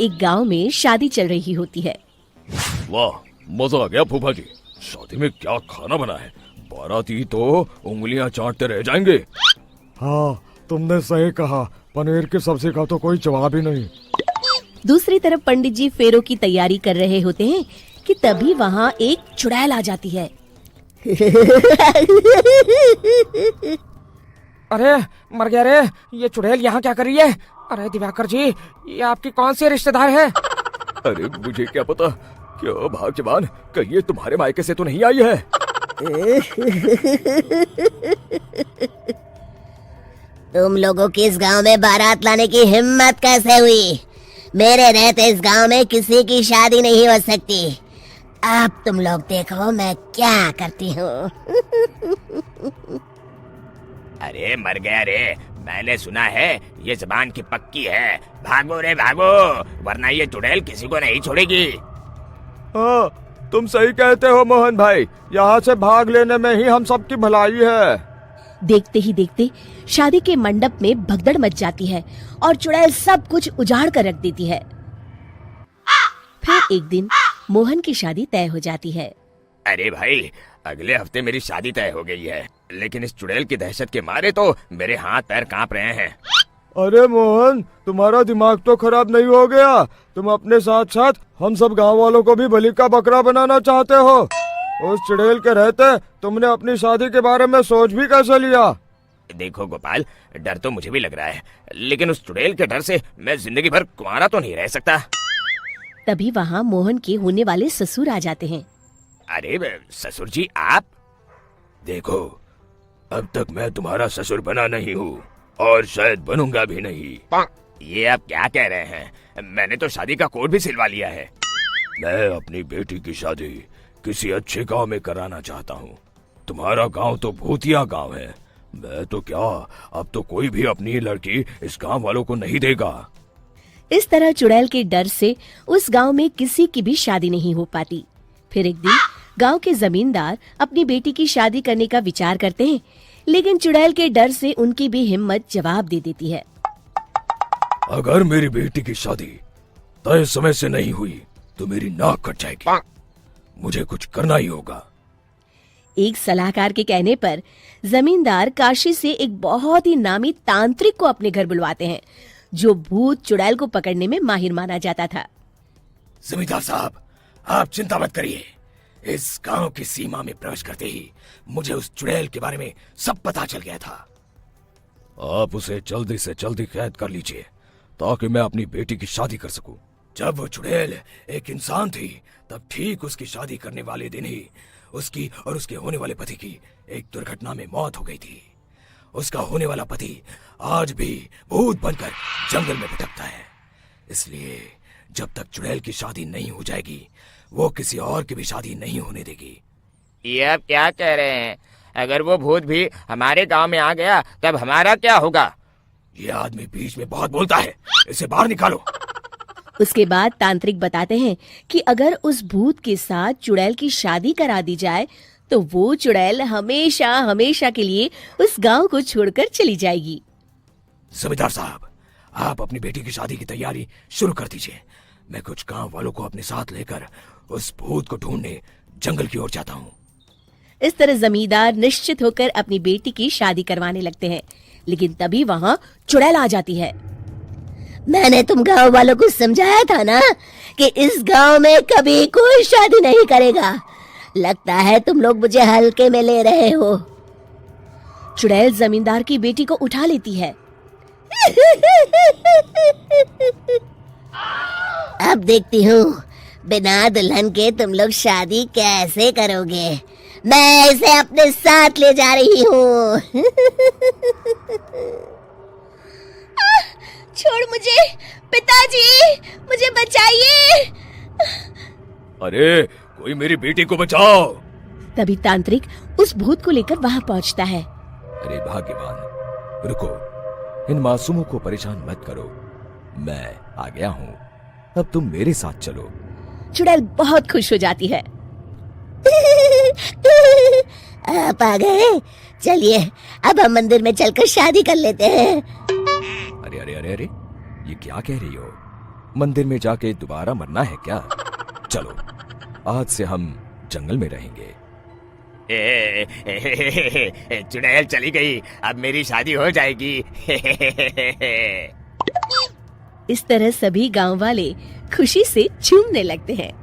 एक गांव में शादी चल रही होती है। वाह, मजा आ गया फूफा जी। शादी में क्या खाना बना है, बाराती तो उंगलियां चाटते रह जाएंगे। हाँ, तुमने सही कहा, पनीर की सब्जी का तो कोई जवाब ही नहीं। दूसरी तरफ पंडित जी फेरों की तैयारी कर रहे होते हैं कि तभी वहाँ एक चुड़ैल आ जाती है। अरे मर गया रे, ये चुड़ैल यहाँ क्या कर रही है? अरे दिवाकर जी, ये आपकी कौन सी रिश्तेदार है? अरे मुझे क्या पता, क्यों भाग्यवान, कहीं ये तुम्हारे मायके से तो नहीं आई है? तुम लोगों की इस गांव में बारात लाने की हिम्मत कैसे हुई? मेरे रहते इस गांव में किसी की शादी नहीं हो सकती। अब तुम लोग देखो मैं क्या करती हूँ। अरे मर गया रे, मैंने सुना है ये जबान की पक्की है। भागो रे भागो, वरना ये चुड़ैल किसी को नहीं छोड़ेगी। हाँ, तुम सही कहते हो मोहन भाई, यहाँ से भाग लेने में ही हम सबकी भलाई है। देखते ही देखते शादी के मंडप में भगदड़ मच जाती है और चुड़ैल सब कुछ उजाड़ कर रख देती है। फिर एक दिन मोहन की शादी तय हो जाती है। अरे भाई, अगले हफ्ते मेरी शादी तय हो गई है, लेकिन इस चुड़ैल की दहशत के मारे तो मेरे हाथ पैर कांप रहे हैं। अरे मोहन, तुम्हारा दिमाग तो खराब नहीं हो गया? तुम अपने साथ साथ हम सब गांव वालों को भी बलि का बकरा बनाना चाहते हो? उस चुड़ैल के रहते तुमने अपनी शादी के बारे में सोच भी कैसे लिया? देखो गोपाल, डर तो मुझे भी लग रहा है, लेकिन उस चुड़ैल के डर से मैं जिंदगी भर कुंवारा तो नहीं रह सकता। तभी वहाँ मोहन के होने वाले ससुर आ जाते हैं। अरे ससुर जी आप? देखो, अब तक मैं तुम्हारा ससुर बना नहीं हूँ और शायद बनूंगा भी नहीं। ये आप क्या कह रहे हैं? मैंने तो शादी का कोड भी सिलवा लिया है। मैं अपनी बेटी की शादी किसी अच्छे गांव में कराना चाहता हूँ। तुम्हारा गांव तो भूतिया गांव है। मैं तो क्या, अब तो कोई भी अपनी लड़की इस गांव वालों को नहीं देगा। इस तरह चुड़ैल के डर से उस गांव में किसी की भी शादी नहीं हो पाती। फिर एक दिन गांव के जमींदार अपनी बेटी की शादी करने का विचार करते हैं, लेकिन चुड़ैल के डर से उनकी भी हिम्मत जवाब दे देती है। अगर मेरी बेटी की शादी तय समय से नहीं हुई तो मेरी नाक कट जाएगी। मुझे कुछ करना ही होगा। एक सलाहकार के कहने पर जमींदार काशी से एक बहुत ही नामी तांत्रिक को अपने घर बुलवाते हैं, जो भूत चुड़ैल को पकड़ने में माहिर माना जाता था। जमींदार साहब, आप चिंता मत करिए। इस गांव की सीमा में प्रवेश करते ही मुझे उस चुड़ैल के बारे में सब पता चल गया था। आप उसे जल्दी से जल्दी कैद कर लीजिए ताकि मैं अपनी बेटी की शादी कर सकूं। जब वो चुड़ैल एक इंसान थी, तब ठीक उसकी शादी करने वाले दिन ही उसकी और उसके होने वाले पति की एक दुर्घटना में मौत हो गई थी। उसका होने वाला पति आज भी भूत बनकर जंगल में भटकता है। इसलिए जब तक चुड़ैल की शादी नहीं हो जाएगी, वो किसी और की भी शादी नहीं होने देगी। ये आप क्या कह रहे हैं? अगर वो भूत भी हमारे गांव में आ गया तब हमारा क्या होगा? ये आदमी बीच में बहुत बोलता है, इसे बाहर निकालो। उसके बाद तांत्रिक बताते हैं कि अगर उस भूत के साथ चुड़ैल की शादी करा दी जाए तो वो चुड़ैल हमेशा हमेशा के लिए उस गांव को छोड़कर चली जाएगी। जमींदार साहब, आप अपनी बेटी की शादी की तैयारी शुरू कर दीजिए। मैं कुछ गांव वालों को अपने साथ लेकर उस भूत को ढूंढने जंगल की ओर जाता हूँ। इस तरह जमींदार निश्चित होकर अपनी बेटी की शादी करवाने लगते हैं, लेकिन तभी वहाँ चुड़ैल आ जाती है। मैंने तुम गांव वालों को समझाया था ना कि इस गांव में कभी कोई शादी नहीं करेगा। लगता है तुम लोग मुझे हल्के में ले रहे हो। चुड़ैल जमींदार की बेटी को उठा लेती है। अब देखती हूँ बिना दुल्हन के तुम लोग शादी कैसे करोगे। मैं इसे अपने साथ ले जा रही हूँ। छोड़ मुझे, पिताजी, मुझे बचाइए। अरे कोई मेरी बेटी को बचाओ। तभी तांत्रिक उस भूत को लेकर वहां पहुंचता है। अरे भाग्यवान, रुको, इन मासूमों को परेशान मत करो। मैं आ गया हूँ, अब तुम मेरे साथ चलो। चुड़ैल बहुत खुश हो जाती है। आप आ गए, चलिए अब हम मंदिर में चलकर शादी कर लेते हैं। अरे अरे अरे अरे, ये क्या कह रही हो? मंदिर में जाके दोबारा मरना है क्या? चलो, आज से हम जंगल में रहेंगे। चुड़ैल चली गई, अब मेरी शादी हो जाएगी। इस तरह सभी गांव वाले खुशी से झूमने लगते हैं।